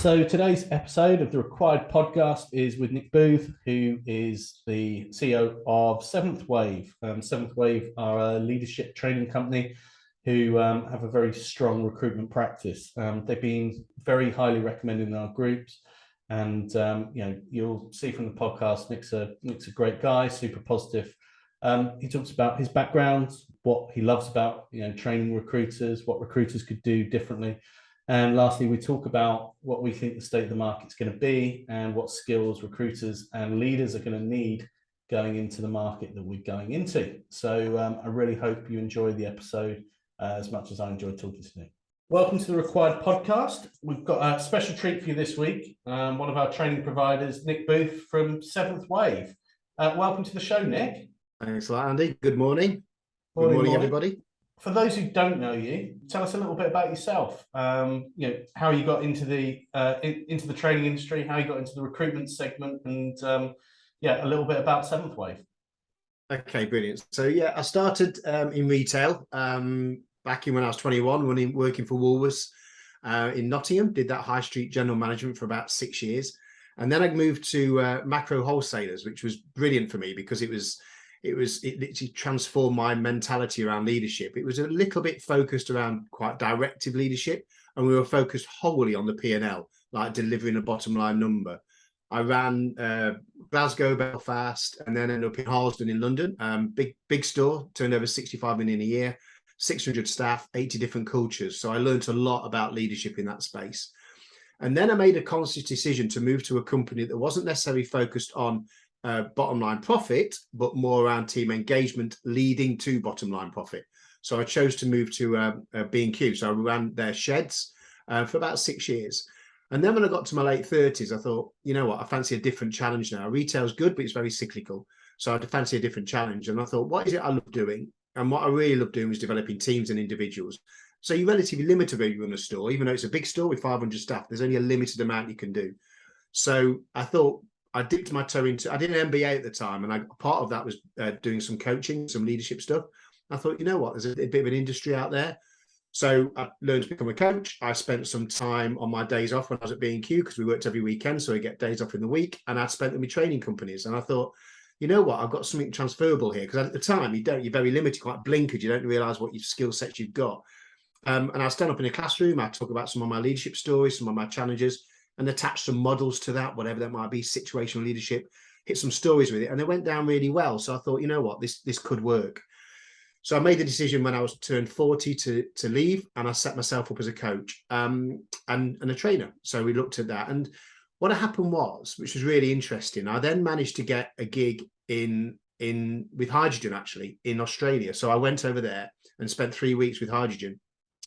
So today's episode of the RecWired podcast is with Nick Booth, who is the CEO of SeventhWave. SeventhWave are a leadership training company who have a very strong recruitment practice. They've been very highly recommended in our groups, and you'll see from the podcast, Nick's a great guy, super positive. He talks about his background, what he loves about training recruiters, what recruiters could do differently. And lastly, we talk about what we think the state of the market's going to be and what skills recruiters and leaders are going to need going into the market that we're going into. So I really hope you enjoy the episode as much as I enjoyed talking to Nick. Welcome to the RecWired podcast. We've got a special treat for you this week. One of our training providers, Nick Booth from SeventhWave. Welcome to the show, Nick. Thanks a lot, Andy. Good morning. Good morning, everybody. For those who don't know you, tell us a little bit about yourself. How you got into the training industry, how you got into the recruitment segment, and a little bit about SeventhWave. Okay, brilliant. So I started in retail back in when I was 21, working for Woolworths in Nottingham. Did that high street general management for about 6 years, and then I moved to macro wholesalers, which was brilliant for me because it literally transformed my mentality around leadership. It was a little bit focused around quite directive leadership, and we were focused wholly on the P&L, like delivering a bottom line number. I ran Glasgow, Belfast, and then ended up in Harlesden in London. Big store, turned over 65 million a year, 600 staff, 80 different cultures. So I learned a lot about leadership in that space. And then I made a conscious decision to move to a company that wasn't necessarily focused on bottom line profit, but more around team engagement leading to bottom line profit. So I chose to move to B&Q. So I ran their sheds for about 6 years. And then when I got to my late 30s, I thought, you know what, I fancy a different challenge now. Retail's good, but it's very cyclical. So I fancy a different challenge. And I thought, what is it I love doing? And what I really love doing was developing teams and individuals. So you're relatively limited when you run a store, even though it's a big store with 500 staff, there's only a limited amount you can do. So I thought, I dipped my toe into, I did an MBA at the time, and part of that was doing some coaching, some leadership stuff. I thought, you know what, there's a bit of an industry out there. So I learned to become a coach. I spent some time on my days off when I was at B&Q because we worked every weekend, so I get days off in the week, and I'd spent them with training companies. And I thought, you know what, I've got something transferable here, because at the time you're very limited, quite blinkered. You don't realise what your skill sets you've got. And I stand up in a classroom, I talk about some of my leadership stories, some of my challenges, and attach some models to that, whatever that might be, situational leadership, hit some stories with it, and they went down really well. So I thought, you know what, this could work. So I made the decision when I was turned 40 to leave, and I set myself up as a coach and a trainer. So we looked at that, and what happened was, which was really interesting, I then managed to get a gig with Hydrogen actually in Australia. So I went over there and spent 3 weeks with Hydrogen,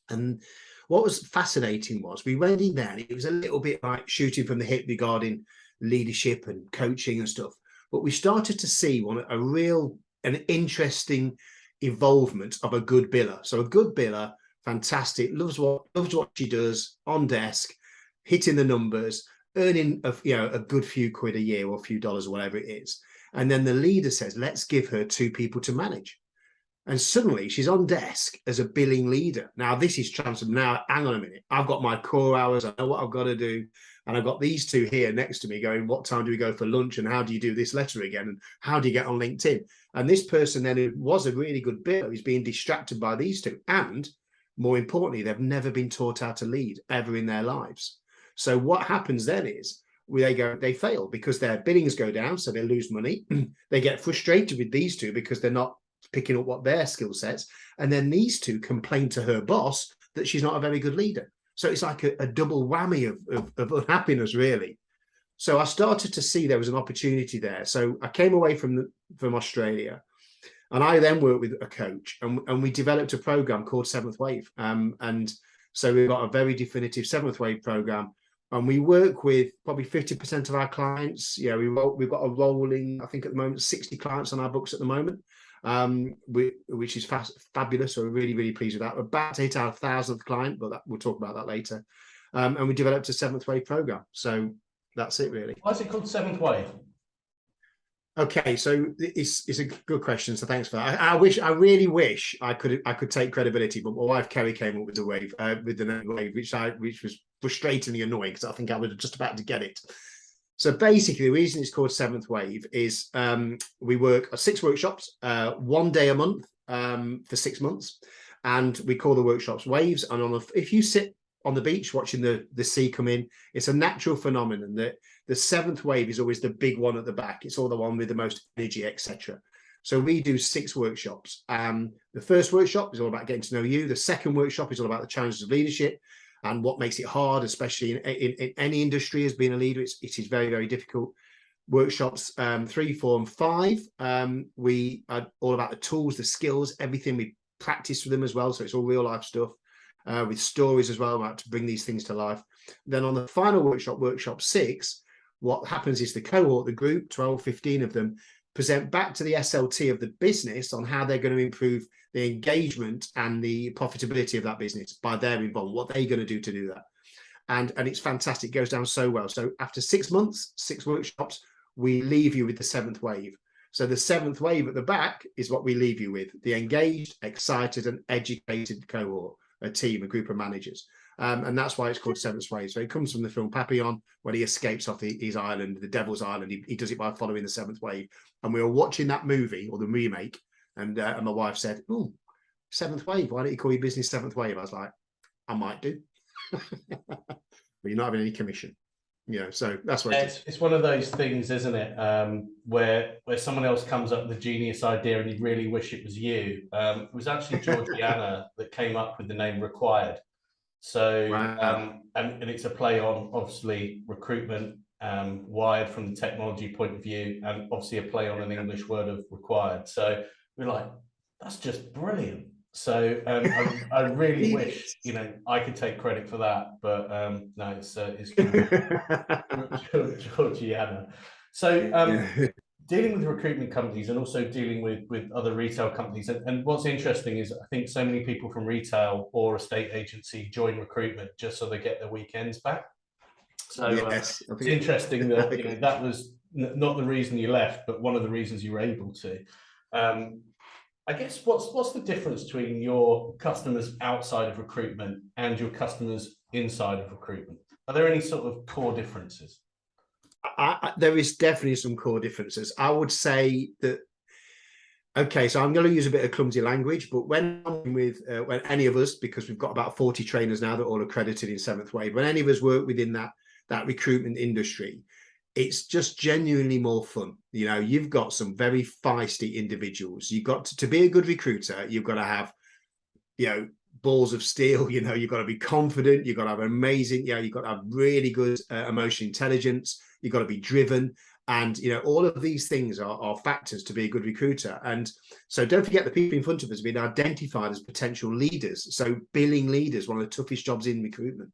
and what was fascinating was we went in there and it was a little bit like shooting from the hip regarding leadership and coaching and stuff. But we started to see an interesting involvement of a good biller. So a good biller, fantastic, loves what she does, on desk, hitting the numbers, earning a good few quid a year or a few dollars or whatever it is. And then the leader says, let's give her 2 people to manage. And suddenly she's on desk as a billing leader. Now this is transformed. Now, hang on a minute. I've got my core hours. I know what I've got to do. And I've got these 2 here next to me going, what time do we go for lunch? And how do you do this letter again? And how do you get on LinkedIn? And this person then, who was a really good biller, is being distracted by these 2. And more importantly, they've never been taught how to lead ever in their lives. So what happens then is they fail because their billings go down. So they lose money. They get frustrated with these 2 because they're not picking up what their skill sets, and then these 2 complain to her boss that she's not a very good leader. So it's like a double whammy of unhappiness, really. So I started to see there was an opportunity there. So I came away from Australia, and I then worked with a coach, and we developed a program called SeventhWave. And so we've got a very definitive SeventhWave program, and we work with probably 50% of our clients. We've got a rolling, I think at the moment, 60 clients on our books at the moment. Which is fabulous. So we're really, really pleased with that. We're about to hit our 1,000th client, but we'll talk about that later. And we developed a SeventhWave program. So that's it, really. Why is it called SeventhWave? Okay, so it's a good question. So thanks for that. I really wish I could take credibility, but my wife Kerry came up with the name Wave, which was frustratingly annoying because I think I was just about to get it. So basically, the reason it's called Seventh Wave is we work 6 workshops, 1 day a month for 6 months, and we call the workshops waves. And if you sit on the beach watching the sea come in, it's a natural phenomenon that the 7th wave is always the big one at the back. It's all the one with the most energy, etc. So we do 6 workshops. The first workshop is all about getting to know you. The second workshop is all about the challenges of leadership and what makes it hard, especially in any industry as being a leader. It is very, very difficult. Workshops 3, 4, and 5. We are all about the tools, the skills, everything. We practice with them as well. So it's all real life stuff with stories as well about to bring these things to life. Then on the final workshop, workshop 6, what happens is the cohort, the group, 12, 15 of them, present back to the SLT of the business on how they're going to improve the engagement and the profitability of that business by their involvement, what they're going to do that. And it's fantastic. It goes down so well. So after 6 months, 6 workshops, we leave you with the 7th wave. So the 7th wave at the back is what we leave you with, the engaged, excited, and educated cohort, a team, a group of managers. And that's why it's called 7th Wave. So it comes from the film Papillon, when he escapes off his island, the Devil's Island. He does it by following the 7th Wave. And we were watching that movie, or the remake, and my wife said, "Oh, 7th Wave, why don't you call your business 7th Wave?" I was like, "I might do." But you're not having any commission. So that's what it is. It's one of those things, isn't it, where someone else comes up with a genius idea and you really wish it was you. It was actually Georgiana that came up with the name RecWired. So, Wow. and it's a play on, obviously, recruitment, wired from the technology point of view, and obviously a play on an English word of required. So we're like, that's just brilliant. So I really wish, I could take credit for that, but no, it's Georgiana. So dealing with recruitment companies and also dealing with other retail companies. And what's interesting is I think so many people from retail or estate agency join recruitment just so they get their weekends back. So yes, it's interesting that that was not the reason you left, but one of the reasons you were able to. I guess what's the difference between your customers outside of recruitment and your customers inside of recruitment? Are there any sort of core differences? There is definitely some core differences. I would say that, okay, so I'm going to use a bit of clumsy language, but when any of us, because we've got about 40 trainers now that are all accredited in 7th Wave, when any of us work within that recruitment industry, it's just genuinely more fun. You've got some very feisty individuals. You've got to be a good recruiter, you've got to have, balls of steel. You've got to be confident, you've got to have amazing, you've got to have really good emotional intelligence, you've got to be driven. And, all of these things are factors to be a good recruiter. And so don't forget the people in front of us have been identified as potential leaders. So billing leaders, one of the toughest jobs in recruitment.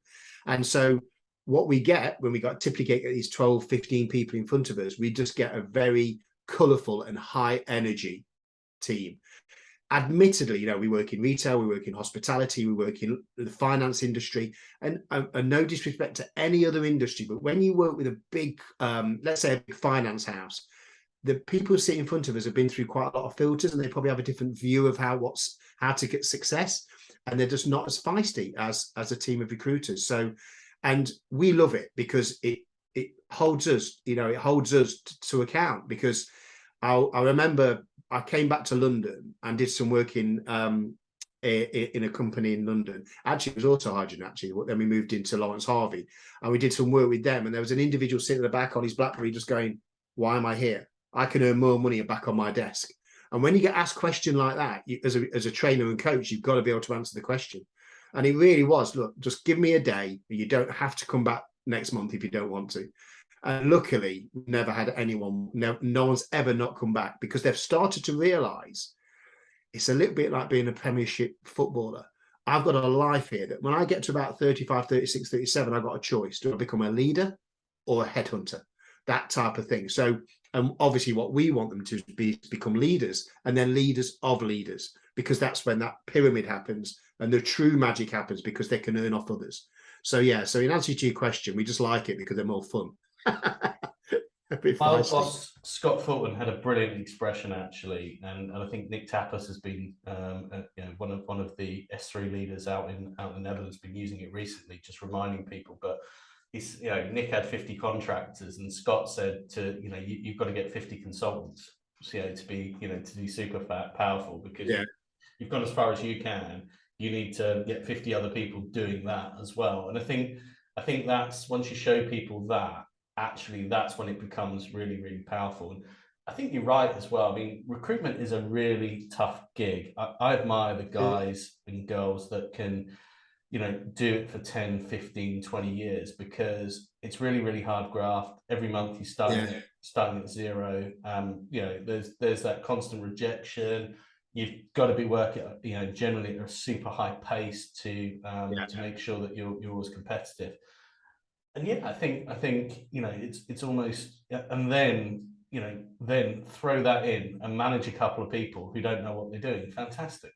And so what we get when we typically get these 12, 15 people in front of us, we just get a very colourful and high energy team. Admittedly, we work in retail, we work in hospitality, we work in the finance industry, and no disrespect to any other industry, but when you work with a big, let's say a big finance house, the people sitting in front of us have been through quite a lot of filters, and they probably have a different view of how to get success, and they're just not as feisty as a team of recruiters. So, and we love it because it holds us, it holds us to account. Because I remember I came back to London and did some work in a company in London. Actually, it was Auto Hygiene, actually. Then we moved into Lawrence Harvey and we did some work with them. And there was an individual sitting at the back on his BlackBerry just going, "Why am I here? I can earn more money back on my desk." And when you get asked a question like that, as a trainer and coach, you've got to be able to answer the question. And it really was, look, just give me a day. You don't have to come back next month if you don't want to. And luckily, we've never had anyone, no one's ever not come back, because they've started to realise it's a little bit like being a Premiership footballer. I've got a life here that when I get to about 35, 36, 37, I've got a choice. Do I become a leader or a headhunter? That type of thing. So obviously what we want them to be is become leaders, and then leaders of leaders, because that's when that pyramid happens and the true magic happens, because they can earn off others. So yeah, so in answer to your question, we just like it because they're more fun. My boss Scott Fulton had a brilliant expression, actually, and I think Nick Tapas has been one of the S3 leaders out in the Netherlands been using it recently, just reminding people. But he's, Nick had 50 contractors, and Scott said to, you've got to get 50 consultants, to be, to be super powerful, because you've gone as far as you can. You need to get 50 other people doing that as well. And I think that's, once you show people that, actually that's when it becomes really, really powerful. And I think you're right as well. I mean, recruitment is a really tough gig. I admire the guys and girls that can, do it for 10, 15, 20 years, because it's really, really hard graft. Every month you're starting at zero. There's that constant rejection. You've got to be working, generally at a super high pace to make sure that you're always competitive. And I think it's almost, and then then throw that in and manage a couple of people who don't know what they're doing. Fantastic.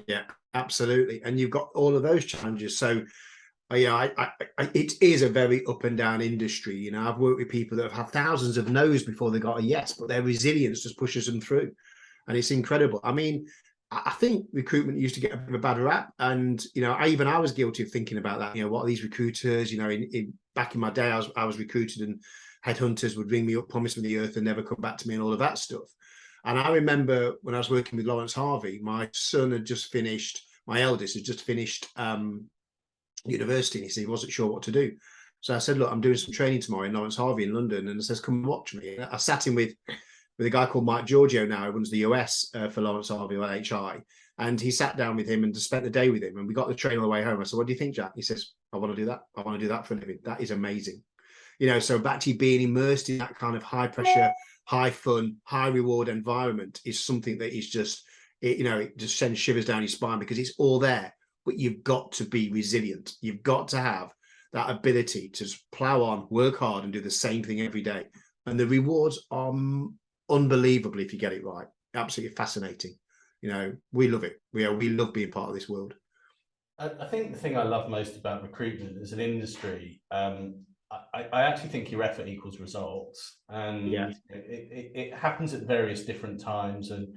Yeah, absolutely. And you've got all of those challenges. So it is a very up and down industry. I've worked with people that have had thousands of no's before they got a yes, but their resilience just pushes them through. And it's incredible. I mean, I think recruitment used to get a bit of a bad rap. And, I was guilty of thinking about that. What are these recruiters? Back in my day, I was recruited, and headhunters would ring me up, promise me the earth and never come back to me, and all of that stuff. And I remember when I was working with Lawrence Harvey, my son had just finished, my eldest had just finished university, and he wasn't sure what to do. So I said, look, I'm doing some training tomorrow in Lawrence Harvey in London. And he says, come watch me. And I sat in with a guy called Mike Giorgio now, who runs the US for Lawrence Harvey or HI. And he sat down with him and just spent the day with him. And we got the train on the way home. I said, what do you think, Jack? He says, I want to do that. I want to do that for a living. That is amazing. So actually being immersed in that kind of high pressure, high fun, high reward environment is something that is just, it just sends shivers down your spine, because it's all there. But you've got to be resilient. You've got to have that ability to plow on, work hard, and do the same thing every day. And the rewards are unbelievable if you get it right. Absolutely fascinating. We love it. We love being part of this world. I think the thing I love most about recruitment as an industry, I actually think your effort equals results, and it happens at various different times, and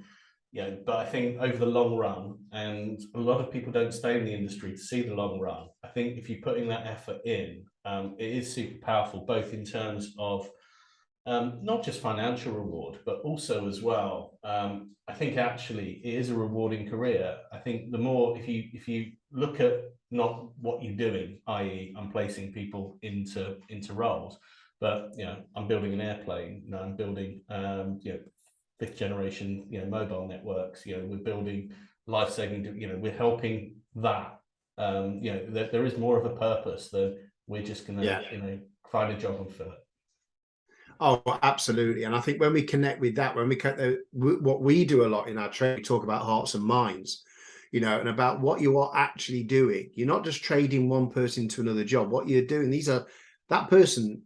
but I think over the long run, and a lot of people don't stay in the industry to see the long run. I think if you're putting that effort in, it is super powerful, both in terms of not just financial reward, but also as well, I think actually it is a rewarding career. I think the more, if you look at not what you're doing, i.e. I'm placing people into roles, but I'm building an airplane, I'm building fifth generation mobile networks, we're building life-saving, we're helping that, there is more of a purpose than we're just gonna find a job and fill it. Oh, absolutely. And I think when we connect with that, when we what we do a lot in our training, we talk about hearts and minds, and about what you are actually doing. You're not just trading one person to another job. What you're doing, that person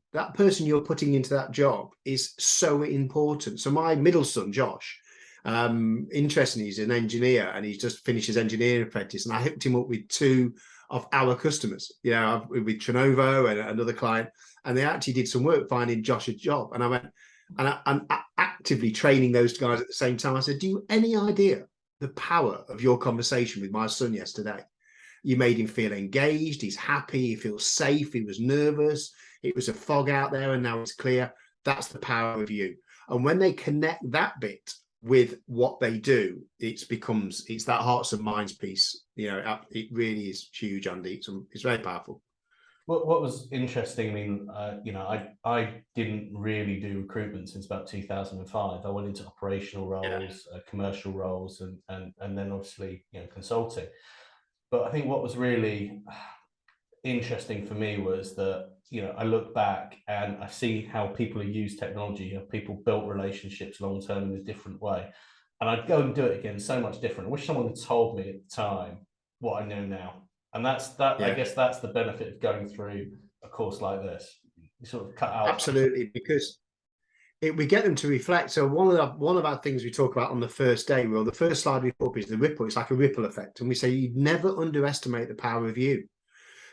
you're putting into that job is so important. So my middle son, Josh, interestingly, he's an engineer, and he's just finished his engineering apprentice. And I hooked him up with two of our customers, with Trenovo and another client. And they actually did some work finding Josh a job. And I went, and I'm actively training those guys at the same time. I said, do you have any idea the power of your conversation with my son yesterday? You made him feel engaged. He's happy. He feels safe. He was nervous. It was a fog out there, and now it's clear. That's the power of you. And when they connect that bit with what they do, it's that hearts and minds piece. It really is huge, Andy. It's very powerful. What was interesting, I mean, I didn't really do recruitment since about 2005. I went into operational roles, commercial roles, and then obviously consulting. But I think what was really interesting for me was that I look back and I see how people have used technology, how people built relationships long term in a different way, and I'd go and do it again so much different. I wish someone had told me at the time what I know now. And that's that. I guess that's the benefit of going through a course like this. You sort of cut out. Absolutely, because we get them to reflect. So one of our things we talk about on the first day, the first slide we put up is the ripple. It's like a ripple effect, and we say you never underestimate the power of you,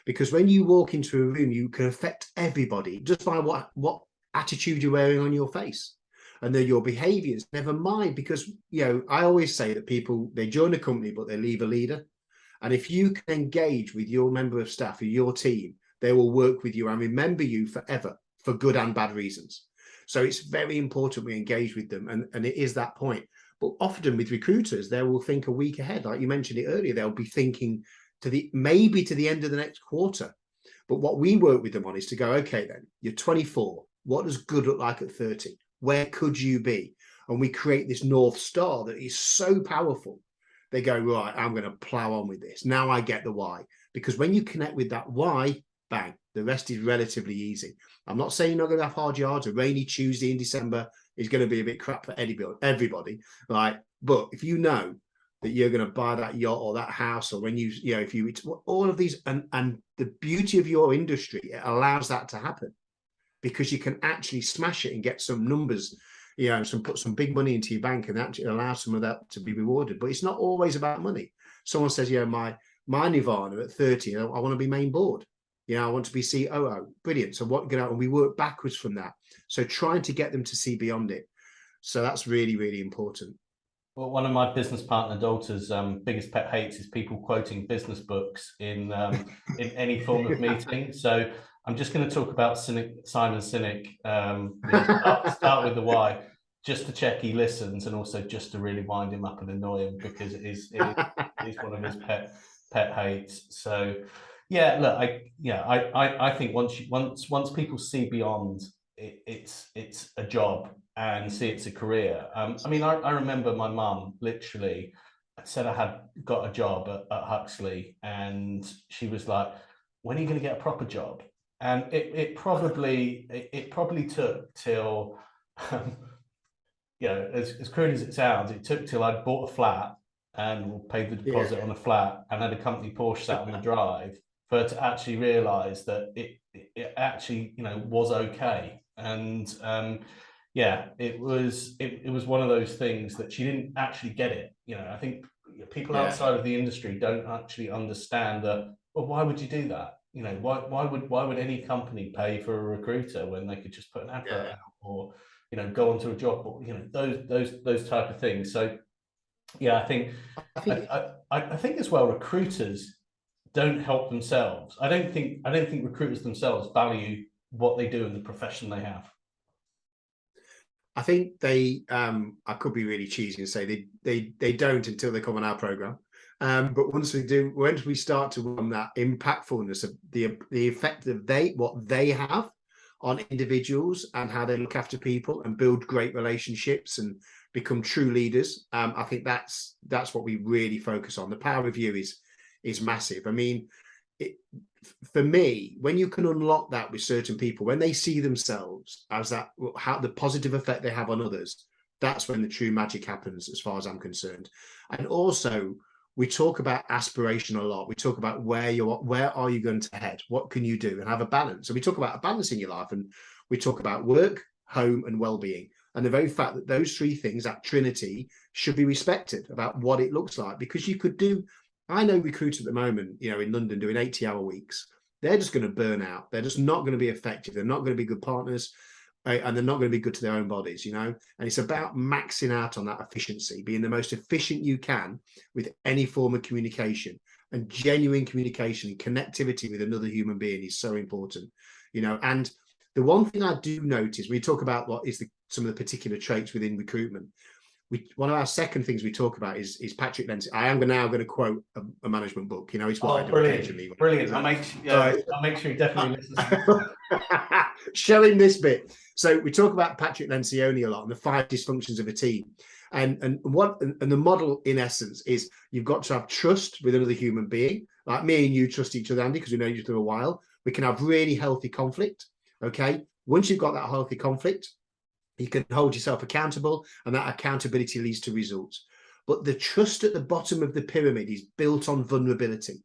because when you walk into a room, you can affect everybody just by what attitude you're wearing on your face. and they're your behaviors. Never mind, because, you know, I always say that people, they join a company, but they leave a leader. And if you can engage with your member of staff or your team, they will work with you and remember you forever for good and bad reasons. So it's very important we engage with them. And it is that point. But often with recruiters, they will think a week ahead. Like you mentioned it earlier, they'll be thinking maybe to the end of the next quarter. But what we work with them on is to go, okay, then you're 24. What does good look like at 30? Where could you be? And we create this North Star that is so powerful. They go, right, I'm going to plow on with this. Now I get the why. Because when you connect with that why, bang, the rest is relatively easy. I'm not saying you're not going to have hard yards. A rainy Tuesday in December is going to be a bit crap for everybody, right? But if you know that you're going to buy that yacht or that house, or when if you all of these, and the beauty of your industry, it allows that to happen because you can actually smash it and get some numbers, put some big money into your bank, and actually allow some of that to be rewarded. But it's not always about money. Someone says, my nirvana at 30, I want to be main board. I want to be COO. Brilliant. So and we work backwards from that. So trying to get them to see beyond it. So that's really, really important. Well, one of my business partner daughter's biggest pet hates is people quoting business books in any form of meeting. So I'm just going to talk about Simon Sinek. Start with the why, just to check he listens, and also just to really wind him up and annoy him, because it is one of his pet hates. So yeah, look, I think once people see beyond it's a job and see it's a career. I remember my mum literally said I had got a job at Huxley, and she was like, "When are you going to get a proper job?" And it probably took till, as crude as it sounds, it took till I'd bought a flat and paid the deposit on a flat and had a company Porsche sat on the drive for her to actually realise that it actually was okay. And it was one of those things that she didn't actually get it. I think people outside of the industry don't actually understand that. Well, why would you do that? Why would any company pay for a recruiter when they could just put an advert out, or go onto a job, or those type of things. So I think as well, recruiters don't help themselves. I don't think recruiters themselves value what they do in the profession they have. I think they I could be really cheesy and say they don't until they come on our program. But once we start to run that impactfulness of the effect of what they have on individuals and how they look after people and build great relationships and become true leaders, I think that's what we really focus on. The power of you is massive. I mean, for me, when you can unlock that with certain people, when they see themselves as how the positive effect they have on others, that's when the true magic happens, as far as I'm concerned. And also, we talk about aspiration a lot. We talk about where are you going to head? What can you do? And have a balance. So we talk about a balance in your life, and we talk about work, home, and well-being. And the very fact that those three things, that trinity, should be respected about what it looks like. Because you could do, I know recruiters at the moment, in London doing 80-hour weeks. They're just going to burn out. They're just not going to be effective. They're not going to be good partners, and they're not going to be good to their own bodies, And it's about maxing out on that efficiency, being the most efficient you can with any form of communication. And genuine communication and connectivity with another human being is so important, And the one thing I do notice, we talk about what is some of the particular traits within recruitment. One of our second things we talk about is Patrick Dempsey. I am now going to quote a management book. It's what I do occasionally. Brilliant. I'll make sure he definitely listens to show him this bit. So we talk about Patrick Lencioni a lot and the 5 dysfunctions of a team. And the model in essence is you've got to have trust with another human being. Like me and you trust each other, Andy, because we know each other a while. We can have really healthy conflict. Okay. Once you've got that healthy conflict, you can hold yourself accountable, and that accountability leads to results. But the trust at the bottom of the pyramid is built on vulnerability.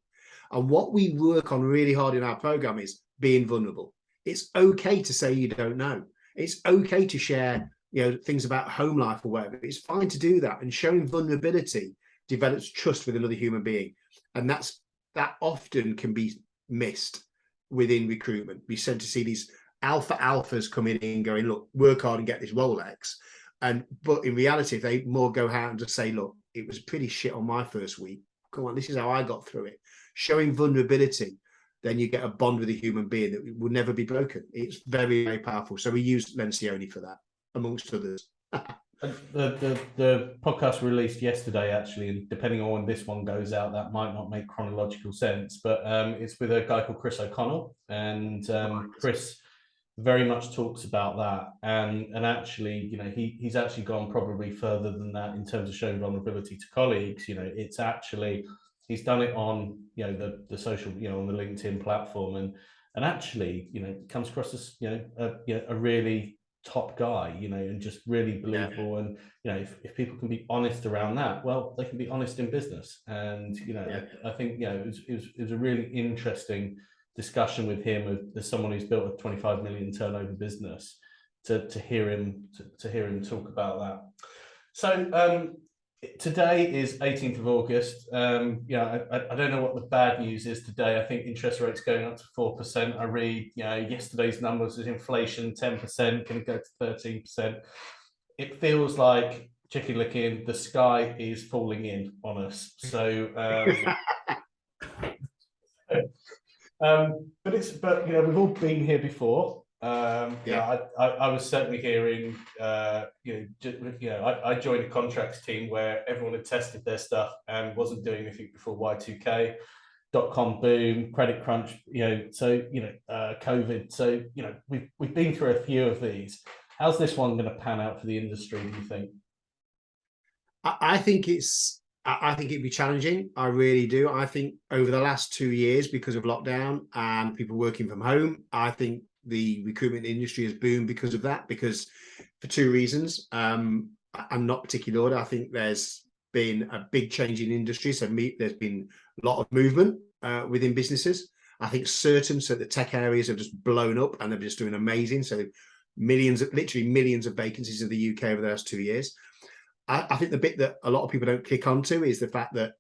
And what we work on really hard in our program is being vulnerable. It's okay to say you don't know. It's okay to share, things about home life or whatever. It's fine to do that. And showing vulnerability develops trust with another human being. And that often can be missed within recruitment. We tend to see these alphas coming in going, look, work hard and get this Rolex. But in reality, if they more go out and just say, look, it was pretty shit on my first week. Come on, this is how I got through it. Showing vulnerability, then you get a bond with a human being that will never be broken. It's very, very powerful. So we use Lencioni for that, amongst others. The podcast released yesterday, actually, and depending on when this one goes out, that might not make chronological sense, but it's with a guy called Chris O'Connell, and Chris very much talks about that, and actually, you know, he's actually gone probably further than that in terms of showing vulnerability to colleagues. You know, it's actually, he's done it on, you know, the social, you know, on the LinkedIn platform, and actually, you know, comes across as, you know, a really top guy, you know, and just really believable. And you know, if people can be honest around that, well, they can be honest in business. And you know, I think, you know, it was a really interesting discussion with him as someone who's built a 25 million turnover business, to hear him talk about that. So today is 18th of August. Yeah, I don't know what the bad news is today. I think interest rates going up to 4%. I read, you know, yesterday's numbers is inflation 10%, going to go to 13%. It feels like chicken licking. The sky is falling in on us. So, but you know, we've all been here before. I was certainly hearing, I joined a contracts team where everyone had tested their stuff and wasn't doing anything before Y2K, .com boom, credit crunch, COVID. So, you know, we've been through a few of these. How's this one going to pan out for the industry, do you think? I think it'd be challenging. I really do. I think over the last 2 years, because of lockdown and people working from home, I think the recruitment industry has boomed because of that, because for two reasons. I'm not particularly order. I think there's been a big change in industry. So there's been a lot of movement within businesses. I think the tech areas have just blown up and they're just doing amazing. So literally millions of vacancies in the UK over the last 2 years. I think the bit that a lot of people don't click onto is the fact that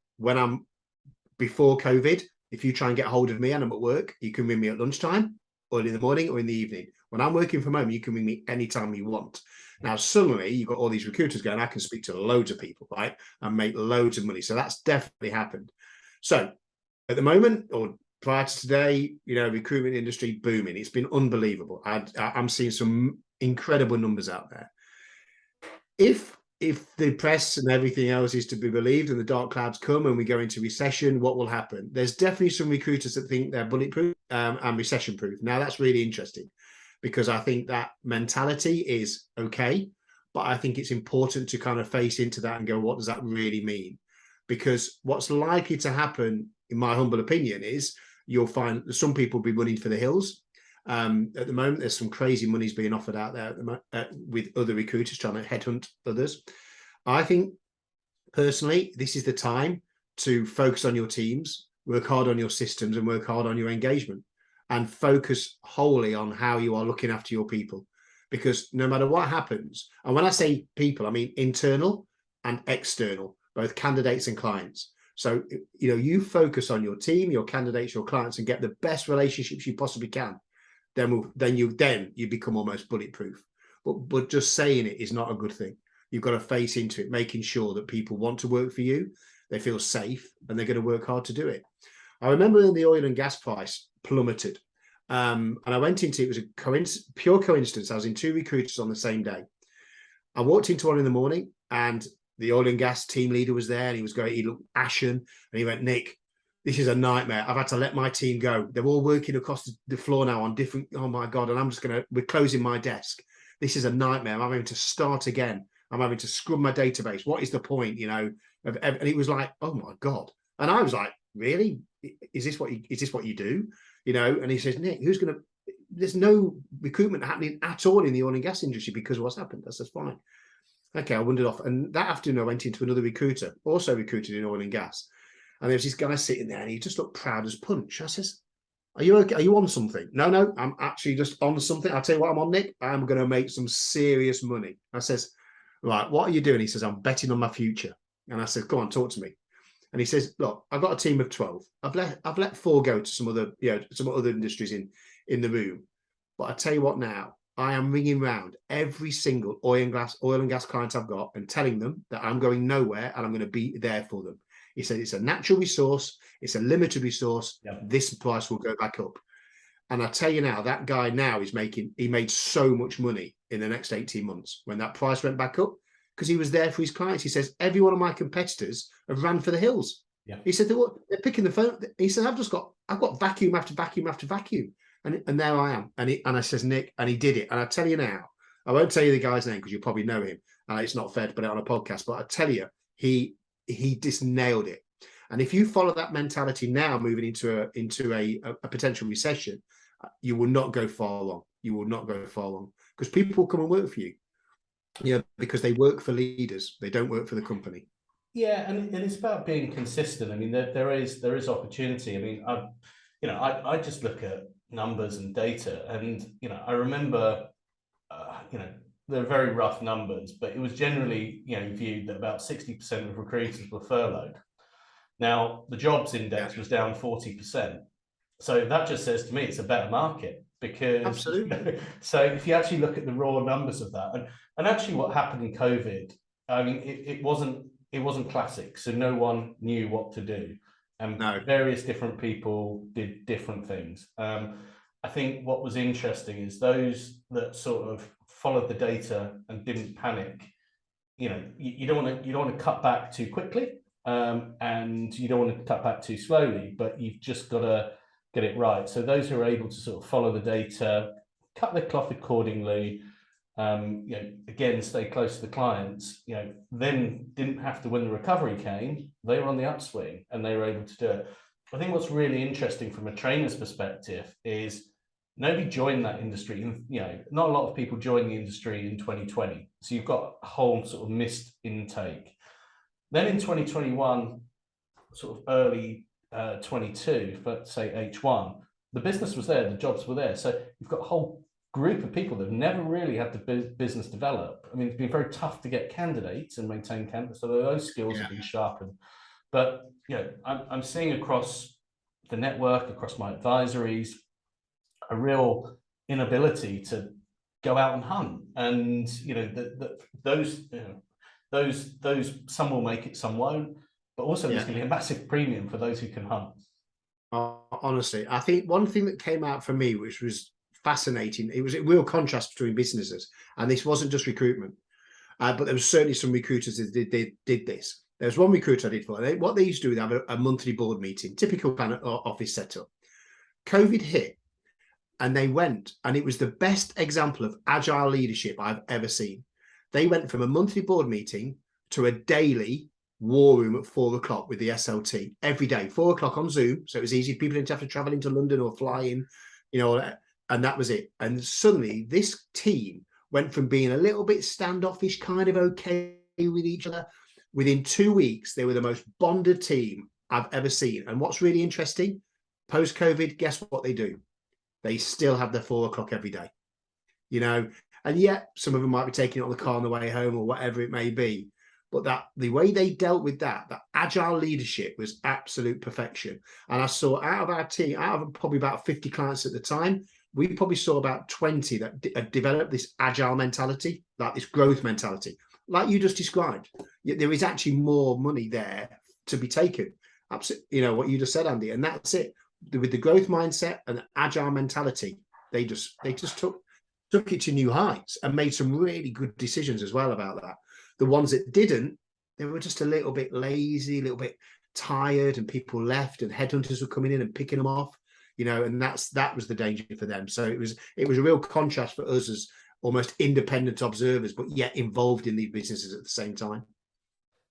before COVID, if you try and get hold of me and I'm at work, you can ring me at lunchtime or in the morning or in the evening. When I'm working from home, you can ring me anytime you want. Now, suddenly you've got all these recruiters going, I can speak to loads of people, right? And make loads of money. So that's definitely happened. So at the moment, or prior to today, you know, recruitment industry booming. It's been unbelievable. I'm seeing some incredible numbers out there. If the press and everything else is to be believed and the dark clouds come and we go into recession, what will happen? There's definitely some recruiters that think they're bulletproof and recession proof. Now, that's really interesting because I think that mentality is okay, but I think it's important to kind of face into that and go, what does that really mean? Because what's likely to happen, in my humble opinion, is you'll find some people will be running for the hills. At the moment, there's some crazy monies being offered out there with other recruiters trying to headhunt others. I think, personally, this is the time to focus on your teams, work hard on your systems and work hard on your engagement and focus wholly on how you are looking after your people. Because no matter what happens, and when I say people, I mean internal and external, both candidates and clients. So, you know, you focus on your team, your candidates, your clients, and get the best relationships you possibly can. Then you become almost bulletproof. But just saying it is not a good thing. You've got to face into it, making sure that people want to work for you, they feel safe, and they're going to work hard to do it. I remember when the oil and gas price plummeted, and I went into it. It was a pure coincidence. I was in two recruiters on the same day. I walked into one in the morning, and the oil and gas team leader was there, and he looked ashen, and he went, "Nick, this is a nightmare. I've had to let my team go. They're all working across the floor now on different, oh my God, and we're closing my desk. This is a nightmare. I'm having to start again. I'm having to scrub my database. What is the point, you know?" And it was like, oh my God. And I was like, really? Is this what you do? You know? And he says, "Nick, there's no recruitment happening at all in the oil and gas industry because of what's happened." I said, "Fine." Okay, I wandered off. And that afternoon I went into another recruiter, also recruited in oil and gas. And there was this guy sitting there and he just looked proud as punch. I says, "Are you okay? Are you on something?" "No, I'm actually just on something. I'll tell you what I'm on, Nick. I'm going to make some serious money." I says, "Right, what are you doing?" He says, "I'm betting on my future." And I said, "Go on, talk to me." And he says, "Look, I've got a team of 12. I've let 4 go to some other industries in the room. But I tell you what now, I am ringing round every single oil and gas client I've got and telling them that I'm going nowhere and I'm going to be there for them. He said it's a natural resource, it's a limited resource. Yeah. This price will go back up. And I tell you now, that guy now he made so much money in the next 18 months when that price went back up, because he was there for his clients. He says, every one of my competitors have ran for the hills. Yeah. He said, they're picking the phone. He said, I've got vacuum after vacuum after vacuum. And there I am. And I says, Nick, and he did it. And I tell you now, I won't tell you the guy's name because you probably know him. And it's not fair to put it on a podcast, but I tell you, he just nailed it. And if you follow that mentality now, moving into a potential recession, you will not go far long. You will not go far long, because people will come and work for you. Yeah, because they work for leaders. They don't work for the company. Yeah, and it's about being consistent. I mean, there is opportunity. I mean, I just look at numbers and data, and I remember, they're very rough numbers, but it was generally viewed that about 60% of recruiters were furloughed. Now the jobs index was down 40%. So that just says to me it's a better market, because absolutely. So if you actually look at the raw numbers of that, and actually what happened in COVID, I mean, it wasn't classic, so no one knew what to do, and various different people did different things. I think what was interesting is those that sort of followed the data and didn't panic. You don't want to cut back too quickly, and you don't want to cut back too slowly, but you've just got to get it right. So those who are able to sort of follow the data, cut their cloth accordingly, again, stay close to the clients, then didn't have to, when the recovery came, they were on the upswing and they were able to do it. I think what's really interesting from a trainer's perspective is nobody joined that industry. Not a lot of people joined the industry in 2020. So you've got a whole sort of missed intake. Then in 2021, sort of early 22, but say H1, the business was there, the jobs were there. So you've got a whole group of people that have never really had the business develop. I mean, it's been very tough to get candidates and maintain candidates, so those skills have been sharpened. But I'm seeing across the network, across my advisories, a real inability to go out and hunt. And those some will make it, some won't. But also there's going to be a massive premium for those who can hunt. Honestly, I think one thing that came out for me, which was fascinating, it was a real contrast between businesses, and this wasn't just recruitment, but there was certainly some recruiters that did this. There was one recruiter I did for. What they used to do, they have a monthly board meeting, typical kind of office setup. COVID hit, and they went, and it was the best example of agile leadership I've ever seen. They went from a monthly board meeting to a daily war room at 4 o'clock with the SLT every day, 4 o'clock on Zoom. So it was easy. People didn't have to travel into London or fly in, and that was it. And suddenly this team went from being a little bit standoffish, kind of okay with each other. Within 2 weeks, they were the most bonded team I've ever seen. And what's really interesting, post-COVID, guess what they do? They still have their 4 o'clock every day, and yet some of them might be taking it on the car on the way home or whatever it may be. But the way they dealt with that agile leadership was absolute perfection. And I saw out of our team, out of probably about 50 clients at the time, we probably saw about 20 that developed this agile mentality, like this growth mentality, like you just described. There is actually more money there to be taken. Absolutely, what you just said, Andy, and that's it. With the growth mindset and the agile mentality, they just took it to new heights and made some really good decisions as well about that. The ones that didn't, they were just a little bit lazy, a little bit tired, and people left, and headhunters were coming in and picking them off, and that was the danger for them. So it was a real contrast for us as almost independent observers, but yet involved in these businesses at the same time.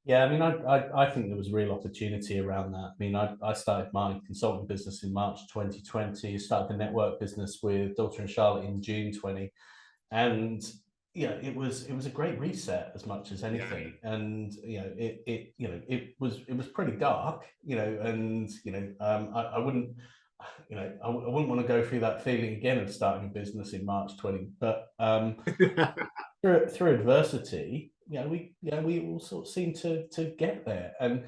Yeah, I mean, I think there was real opportunity around that. I mean, I started my consulting business in March 2020, started the network business with Dalton and Charlotte in June 20, and it was a great reset as much as anything. Yeah. And it was pretty dark, and I wouldn't want to go through that feeling again of starting a business in March 20, but through adversity, we all sort of seem to get there. And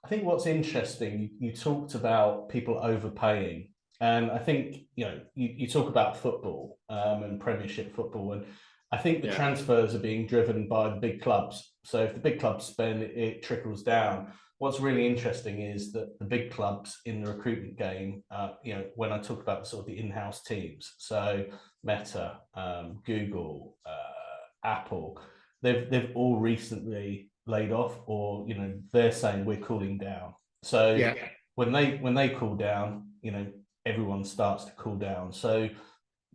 I think what's interesting, you talked about people overpaying, And I think, you talk about football and Premiership football, and I think the transfers are being driven by the big clubs. So if the big clubs spend, it trickles down. What's really interesting is that the big clubs in the recruitment game, when I talk about sort of the in-house teams, so Meta, Google, Apple, they've all recently laid off, or they're saying we're cooling down. So when they cool down, everyone starts to cool down. So,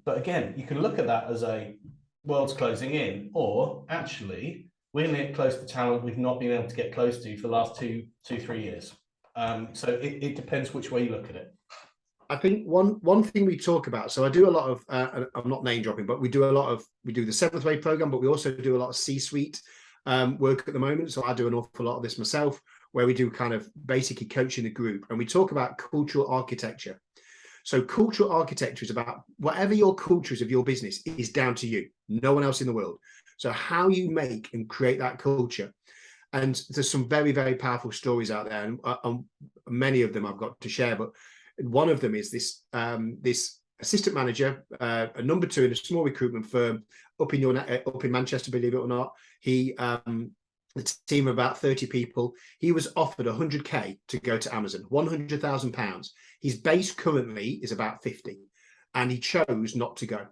but again, you can look at that as a world's closing in, or actually we're going to get close to talent we've not been able to get close to for the last 3 years. So it depends which way you look at it. I think one thing we talk about, so I do a lot of, I'm not name dropping, but we do the Seventh Wave program, but we also do a lot of C-suite work at the moment. So I do an awful lot of this myself, where we do kind of basically coaching the group, and we talk about cultural architecture. So cultural architecture is about whatever your culture is of your business is down to you, no one else in the world. So how you make and create that culture. And there's some very, very powerful stories out there, and many of them I've got to share, but one of them is this assistant manager, a number 2 in a small recruitment firm up in Manchester, believe it or not. He the team of about 30 people. He was offered 100k to go to Amazon, £100,000. His base currently is about 50, and he chose not to go.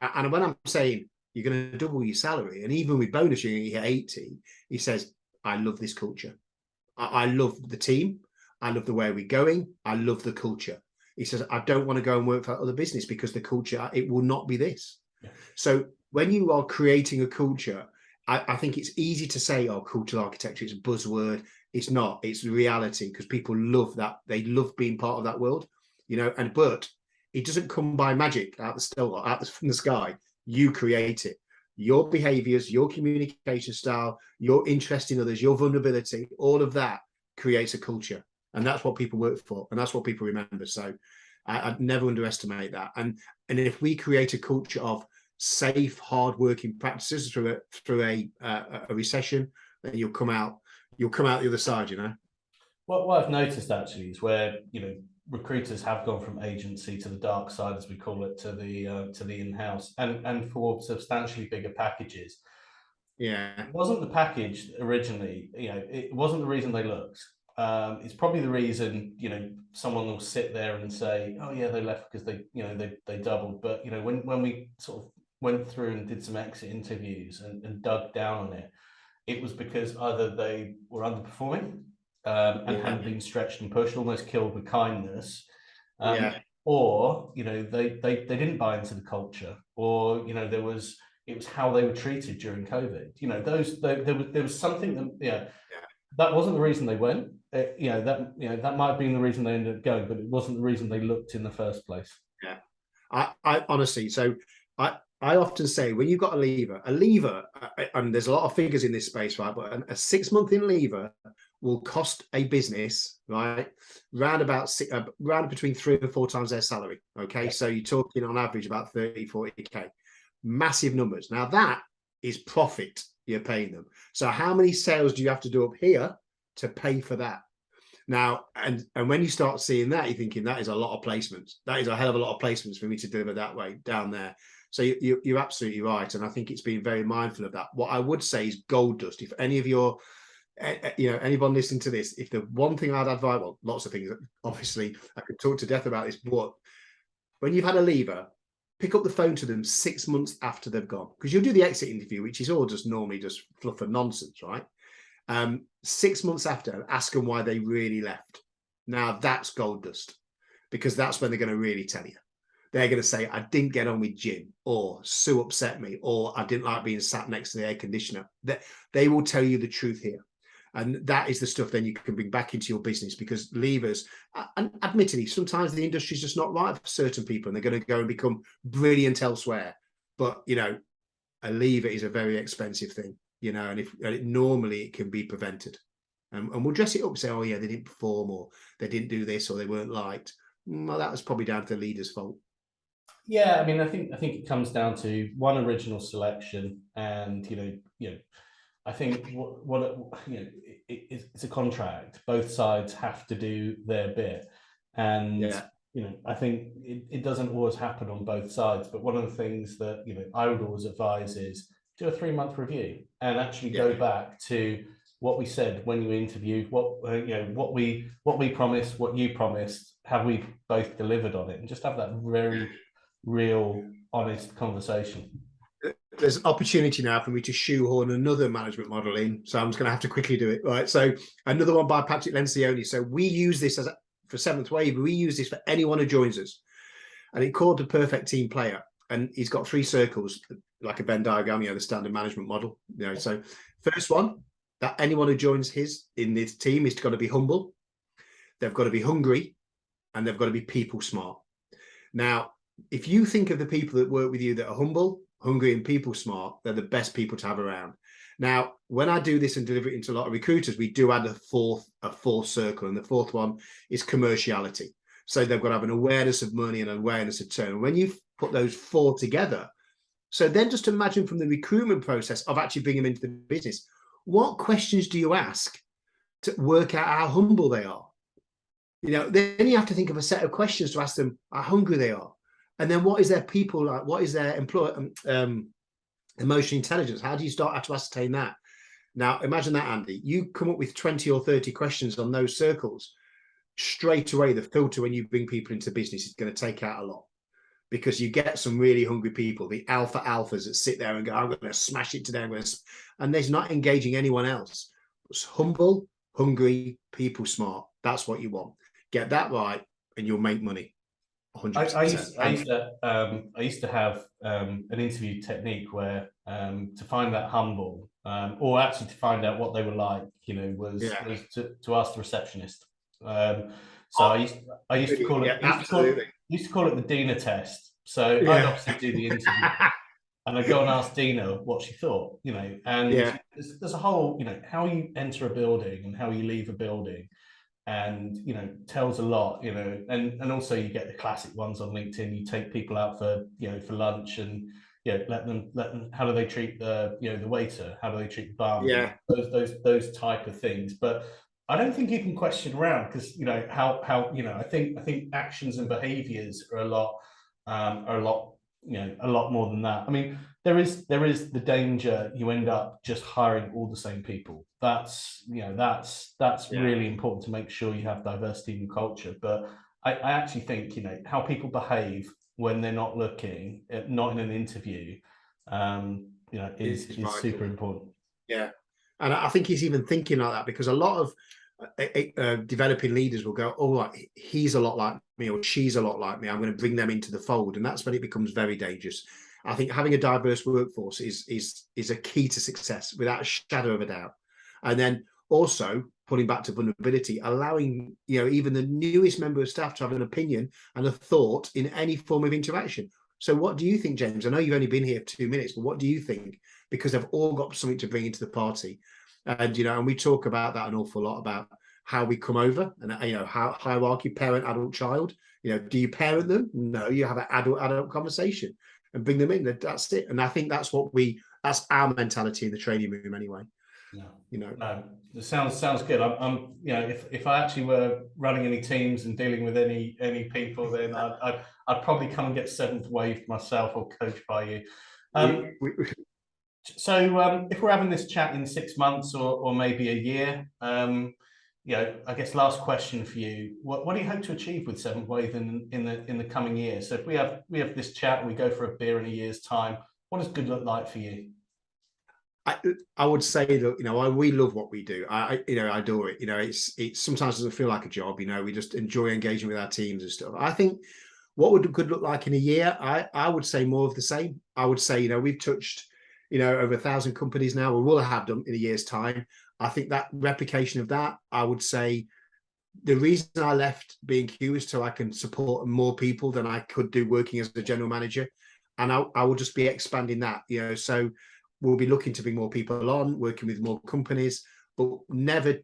And when I'm saying you're going to double your salary, and even with bonus you're going to get 80, he says, I love this culture. I love the team. I love the way we're going. I love the culture. He says, I don't want to go and work for other business because the culture, it will not be this. Yeah. So when you are creating a culture, I think it's easy to say, oh, cultural architecture, it's a buzzword. It's not. It's the reality, because people love that. They love being part of that world, but it doesn't come by magic from the sky. You create it. Your behaviors, your communication style, your interest in others, your vulnerability, all of that creates a culture. And that's what people work for, and that's what people remember. So I'd never underestimate that. And if we create a culture of safe, hard-working practices through a recession, then you'll come out the other side. What I've noticed actually is where recruiters have gone from agency to the dark side, as we call it, to the in-house, and for substantially bigger packages. Yeah, it wasn't the package originally. It wasn't the reason they looked. It's probably the reason, someone will sit there and say, oh yeah, they left because they doubled. But when we sort of went through and did some exit interviews and dug down on it, it was because either they were underperforming and hadn't been stretched and pushed, almost killed with kindness, or they didn't buy into the culture, or it was how they were treated during COVID. There was something that that wasn't the reason they went. That might have been the reason they ended up going, but it wasn't the reason they looked in the first place. Yeah, I honestly, so I often say, when you've got a leaver, and there's a lot of figures in this space, right? But a 6-month in leaver will cost a business, right, round between 3 and 4 times their salary. Okay, so you're talking on average about 30-40k, massive numbers. Now that is profit you're paying them. So how many sales do you have to do up here to pay for that? Now, and when you start seeing that, you're thinking that is a lot of placements. That is a hell of a lot of placements for me to deliver that way down there. So you're absolutely right, and I think it's been very mindful of that. What I would say is gold dust. If any of your, anyone listening to this, if the one thing I'd advise, well, lots of things. Obviously, I could talk to death about this, but when you've had a leaver, pick up the phone to them 6 months after they've gone, because you'll do the exit interview, which is all just normally just fluff and nonsense, right? 6 months after, ask them why they really left. Now that's gold dust, because that's when they're going to really tell you. They're going to say, I didn't get on with Jim, or Sue upset me, or I didn't like being sat next to the air conditioner. They will tell you the truth here. And that is the stuff then you can bring back into your business, because leavers, and admittedly, sometimes the industry is just not right for certain people, and they're going to go and become brilliant elsewhere. But, a leaver is a very expensive thing, and normally it can be prevented. And we'll dress it up and say, oh yeah, they didn't perform, or they didn't do this, or they weren't liked. Well, that was probably down to the leader's fault. Yeah, I mean, I think it comes down to one, original selection, and I think it's a contract. Both sides have to do their bit, and I think it doesn't always happen on both sides, but one of the things that, I would always advise is do a 3-month review and actually go back to what we said when you interviewed, what we promised, what you promised, have we both delivered on it, and just have that very real, honest conversation. There's an opportunity now for me to shoehorn another management model in, so I'm just going to have to quickly do it. Right, so another one by Patrick Lencioni. So we use this for 7thWave. We use this for anyone who joins us, and he called the perfect team player. And he's got 3 circles, like a Venn diagram, the standard management model. So first one, that anyone who joins in this team is got to be humble, they've got to be hungry, and they've got to be people smart. Now, if you think of the people that work with you that are humble, hungry, and people smart, they're the best people to have around. Now, when I do this and deliver it into a lot of recruiters, we do add a fourth circle, and the fourth one is commerciality. So they've got to have an awareness of money and an awareness of turn. And when you put those 4 together, so then just imagine from the recruitment process of actually bringing them into the business, what questions do you ask to work out how humble they are? Then you have to think of a set of questions to ask them how hungry they are. And then what is their people like? What is their emotional intelligence? How do you start to ascertain that? Now, imagine that, Andy. You come up with 20 or 30 questions on those circles. Straight away, the filter when you bring people into business is going to take out a lot, because you get some really hungry people, the alphas that sit there and go, I'm going to smash it today. And they're not engaging anyone else. It's humble, hungry, people smart. That's what you want. Get that right and you'll make money. 100%. I used to have an interview technique where to find that humble, or actually to find out what they were like, was to ask the receptionist. I used to call it the Dina test. So I'd obviously do the interview and I'd go and ask Dina what she thought, and there's a whole, how you enter a building and how you leave a building, and tells a lot, and also you get the classic ones on LinkedIn. You take people out for lunch, and let them how do they treat the the waiter, how do they treat the barman, those type of things. But I don't think you can question around, because how I think actions and behaviors are a lot more than that. I mean, there is the danger you end up just hiring all the same people. That's really important to make sure you have diversity in your culture. But I actually think how people behave when they're not looking, not in an interview, is super important. Yeah, and I think he's even thinking like that, because a lot of developing leaders will go, oh, he's a lot like me, or she's a lot like me, I'm going to bring them into the fold. And that's when it becomes very dangerous. I think having a diverse workforce is a key to success, without a shadow of a doubt. And then also pulling back to vulnerability, allowing even the newest member of staff to have an opinion and a thought in any form of interaction. So what do you think, James? I know you've only been here for 2 minutes, but what do you think? Because they've all got something to bring into the party. And and we talk about that an awful lot, about how we come over, and how hierarchy, parent, adult, child. Do you parent them? No, you have an adult conversation and bring them in. That's it. And I think that's our mentality in the training room anyway. No, it sounds good. I'm if I actually were running any teams and dealing with any people, then I'd probably come and get 7thWave myself, or coached by you. So if we're having this chat in 6 months or maybe a year, I guess last question for you: what do you hope to achieve with 7thWave in the coming year? So if we have this chat and we go for a beer in a year's time, what does good look like for you? I would say that we love what we do. I adore it. It sometimes doesn't feel like a job. We just enjoy engaging with our teams and stuff. I think what would good look like in a year? I would say more of the same. I would say we've touched over 1,000 companies now, or will have done in a year's time. I think that replication of that, I would say the reason I left B&Q is so I can support more people than I could do working as a general manager. And I will just be expanding that, so we'll be looking to bring more people on, working with more companies, but never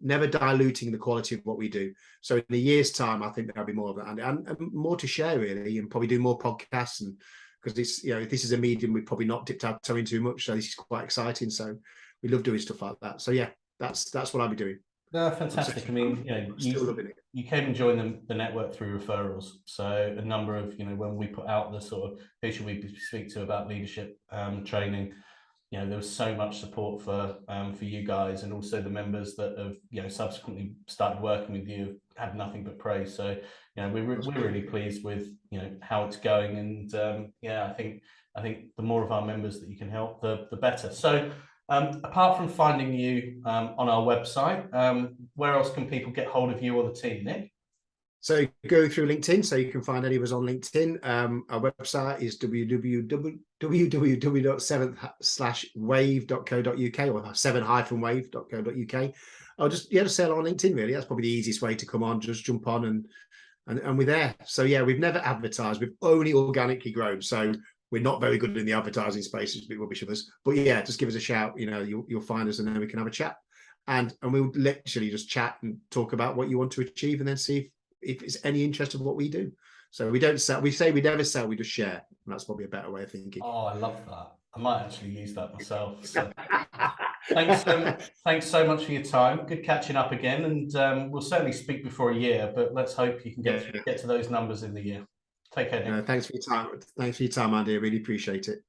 diluting the quality of what we do. So in a year's time, I think there'll be more of that, and more to share, really, and probably do more podcasts. And because this is a medium we've probably not dipped our toe into much, so this is quite exciting. So we love doing stuff like that. So yeah, that's what I'll be doing. No, fantastic. I mean, still loving it. you came and joined the network through referrals. So a number of, when we put out the sort of who should we speak to about leadership training, there was so much support for you guys, and also the members that have subsequently started working with you have had nothing but praise. So we're really pleased with how it's going, and I think the more of our members that you can help, the better. So apart from finding you on our website, where else can people get hold of you or the team, Nick? So go through LinkedIn, so you can find any of us on LinkedIn. Our website is www.7th/wave.co.uk or 7-wave.co.uk. I'll just say on LinkedIn, really. That's probably the easiest way to come on. Just jump on and we're there. So yeah, we've never advertised. We've only organically grown. So we're not very good in the advertising space. It's a bit rubbish of us. But yeah, just give us a shout. You'll find us, and then we can have a chat. And we'll literally just chat and talk about what you want to achieve, and then see if it's any interest in what we do. So we don't sell. We say we never sell. We just share. And that's probably a better way of thinking. Oh, I love that. I might actually use that myself. So thanks so much for your time. Good catching up again, and we'll certainly speak before a year. But let's hope you can get to those numbers in the year. Take care, Nick. Thanks for your time. Thanks for your time, Andy. I really appreciate it.